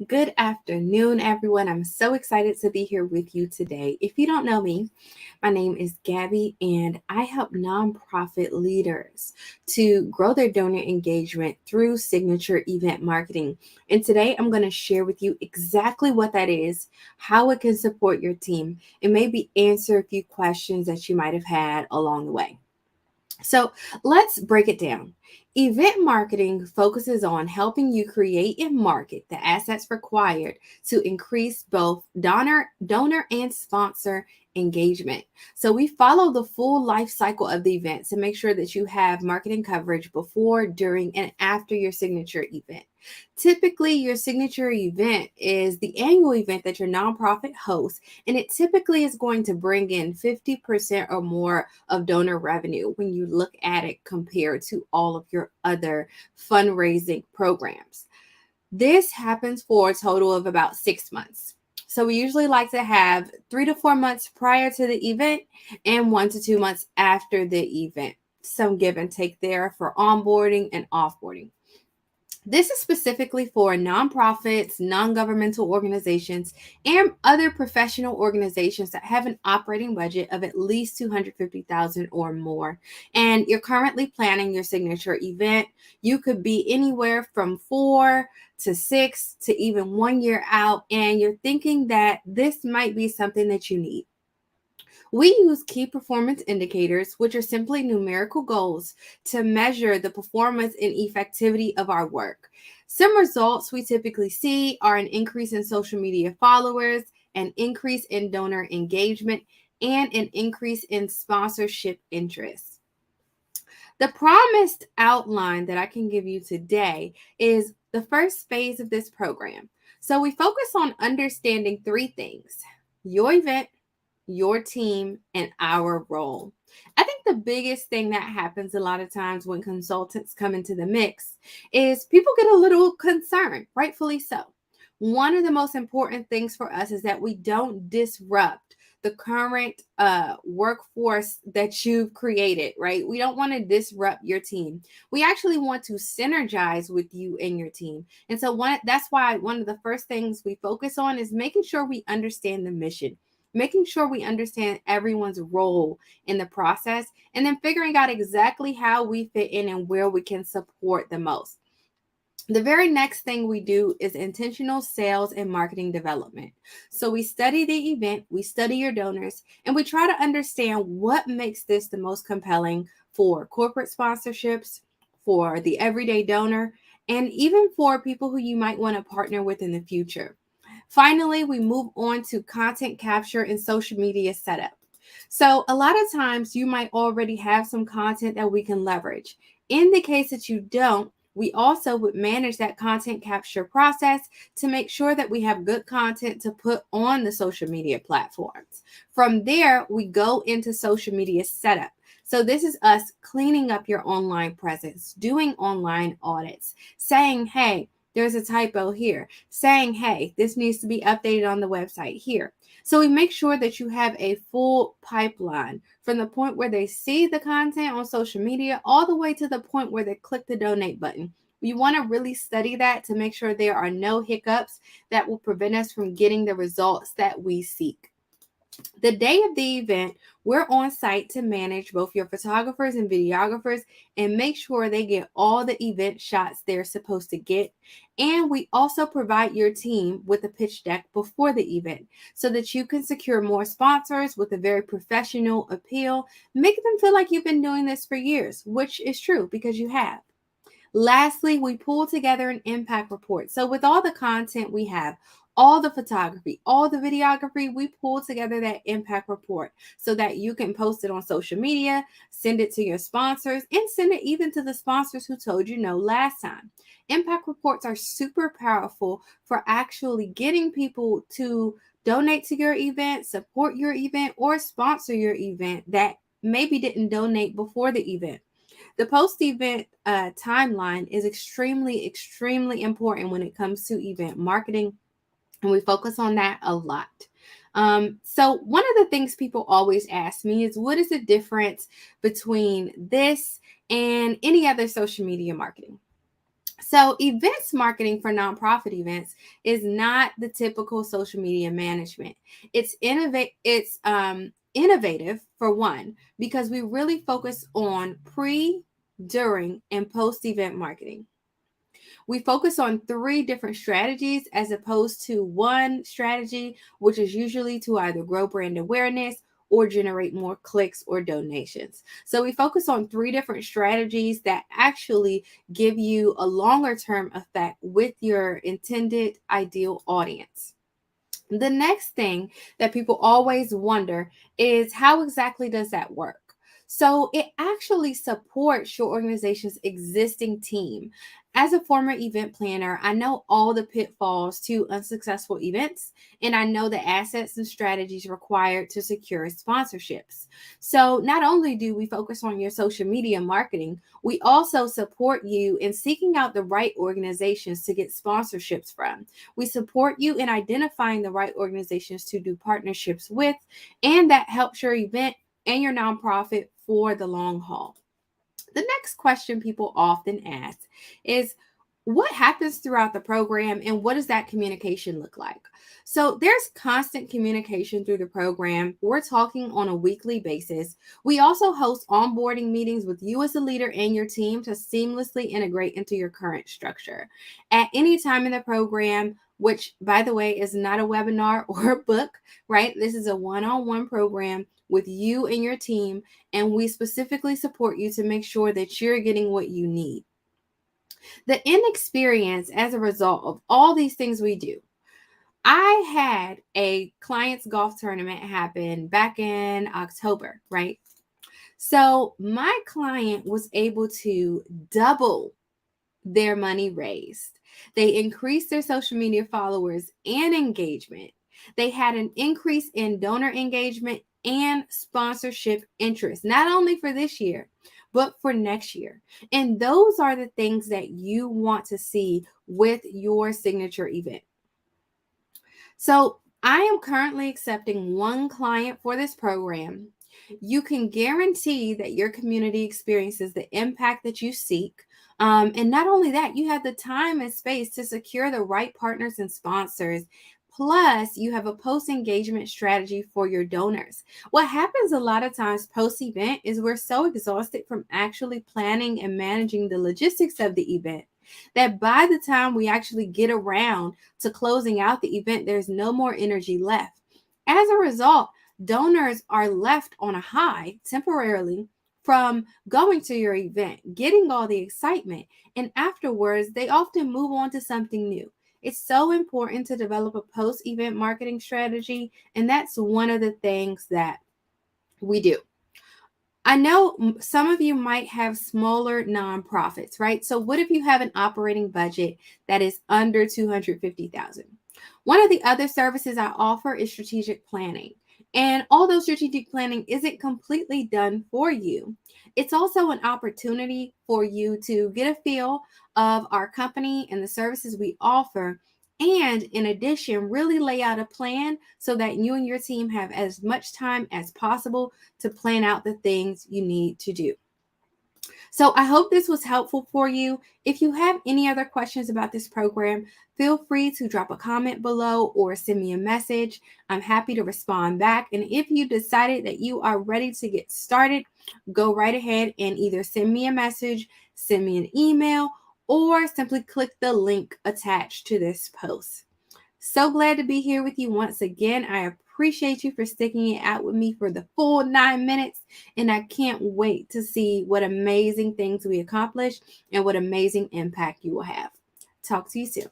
Good afternoon, everyone. I'm so excited to be here with you today. If you don't know me, my name is Gabby, and I help nonprofit leaders to grow their donor engagement through signature event marketing. And today I'm going to share with you exactly what that is, how it can support your team, and maybe answer a few questions that you might have had along the way. So let's break it down. Event marketing focuses on helping you create and market the assets required to increase both donor and sponsor engagement. So we follow the full life cycle of the event to make sure that you have marketing coverage before, during, and after your signature event. Typically, your signature event is the annual event that your nonprofit hosts, and it typically is going to bring in 50% or more of donor revenue when you look at it compared to all of your other fundraising programs. This happens for a total of about 6 months. So we usually like to have 3 to 4 months prior to the event and 1 to 2 months after the event. Some give and take there for onboarding and offboarding. This is specifically for nonprofits, non governmental organizations, and other professional organizations that have an operating budget of at least $250,000 or more. And you're currently planning your signature event. You could be anywhere from 4 to 6 to even 1 year out, and you're thinking that this might be something that you need. We use key performance indicators, which are simply numerical goals, to measure the performance and effectivity of our work. Some results we typically see are an increase in social media followers, an increase in donor engagement, and an increase in sponsorship interest. The promised outline that I can give you today is the first phase of this program. So we focus on understanding three things: your event, your team, and our role. I think the biggest thing that happens a lot of times when consultants come into the mix is people get a little concerned, rightfully so. One of the most important things for us is that we don't disrupt the current workforce that you've created, right? We don't want to disrupt your team. We actually want to synergize with you and your team. And so that's why one of the first things we focus on is making sure we understand the mission, making sure we understand everyone's role in the process, and then figuring out exactly how we fit in and where we can support the most. The very next thing we do is intentional sales and marketing development. So we study the event, we study your donors, and we try to understand what makes this the most compelling for corporate sponsorships, for the everyday donor, and even for people who you might want to partner with in the future. Finally, we move on to content capture and social media setup. So, a lot of times you might already have some content that we can leverage. In the case that you don't, we also would manage that content capture process to make sure that we have good content to put on the social media platforms. From there, we go into social media setup. So this is us cleaning up your online presence, doing online audits, saying, hey, there's a typo here, saying, hey, this needs to be updated on the website here. So we make sure that you have a full pipeline from the point where they see the content on social media all the way to the point where they click the donate button. We want to really study that to make sure there are no hiccups that will prevent us from getting the results that we seek. The day of the event, we're on site to manage both your photographers and videographers and make sure they get all the event shots they're supposed to get. And we also provide your team with a pitch deck before the event so that you can secure more sponsors with a very professional appeal, make them feel like you've been doing this for years, which is true because you have. Lastly, we pull together an impact report. So with all the content we have, all the photography, all the videography, we pull together that impact report so that you can post it on social media, send it to your sponsors, and send it even to the sponsors who told you no last time. Impact reports are super powerful for actually getting people to donate to your event, support your event, or sponsor your event that maybe didn't donate before the event. The post-event timeline is extremely important when it comes to event marketing, and we focus on that a lot. So one of the things people always ask me is, what is the difference between this and any other social media marketing? So, events marketing for nonprofit events is not the typical social media management. It's innovative for one because we really focus on pre, during, and post event marketing. We focus on three different strategies as opposed to one strategy, which is usually to either grow brand awareness or generate more clicks or donations. So we focus on three different strategies that actually give you a longer term effect with your intended ideal audience. The next thing that people always wonder is how exactly does that work? So it actually supports your organization's existing team. As a former event planner, I know all the pitfalls to unsuccessful events, and I know the assets and strategies required to secure sponsorships. So not only do we focus on your social media marketing, we also support you in seeking out the right organizations to get sponsorships from. We support you in identifying the right organizations to do partnerships with, and that helps your event and your nonprofit for the long haul. The next question people often ask is, what happens throughout the program and what does that communication look like? So there's constant communication through the program. We're talking on a weekly basis. We also host onboarding meetings with you as a leader and your team to seamlessly integrate into your current structure. At any time in the program, which by the way is not a webinar or a book, right? This is a one-on-one program with you and your team, and we specifically support you to make sure that you're getting what you need. The inexperience as a result of all these things we do. I had a client's golf tournament happen back in October, right? So my client was able to double their money raised. They increased their social media followers and engagement. They had an increase in donor engagement and sponsorship interest, not only for this year, but for next year. And those are the things that you want to see with your signature event. So I am currently accepting one client for this program. You can guarantee that your community experiences the impact that you seek. And not only that, you have the time and space to secure the right partners and sponsors. Plus, you have a post engagement strategy for your donors. What happens a lot of times post event is we're so exhausted from actually planning and managing the logistics of the event that by the time we actually get around to closing out the event, there's no more energy left. As a result, donors are left on a high temporarily from going to your event, getting all the excitement, and afterwards, they often move on to something new. It's so important to develop a post event marketing strategy, and that's one of the things that we do. I know some of you might have smaller nonprofits, right? So what if you have an operating budget that is under 250,000? One of the other services I offer is strategic planning. And although strategic planning isn't completely done for you, it's also an opportunity for you to get a feel of our company and the services we offer. And in addition, really lay out a plan so that you and your team have as much time as possible to plan out the things you need to do. So I hope this was helpful for you. If you have any other questions about this program, feel free to drop a comment below or send me a message. I'm happy to respond back. And if you decided that you are ready to get started, go right ahead and either send me a message, send me an email, or simply click the link attached to this post. So glad to be here with you once again. I appreciate you for sticking it out with me for the full 9 minutes. And I can't wait to see what amazing things we accomplish and what amazing impact you will have. Talk to you soon.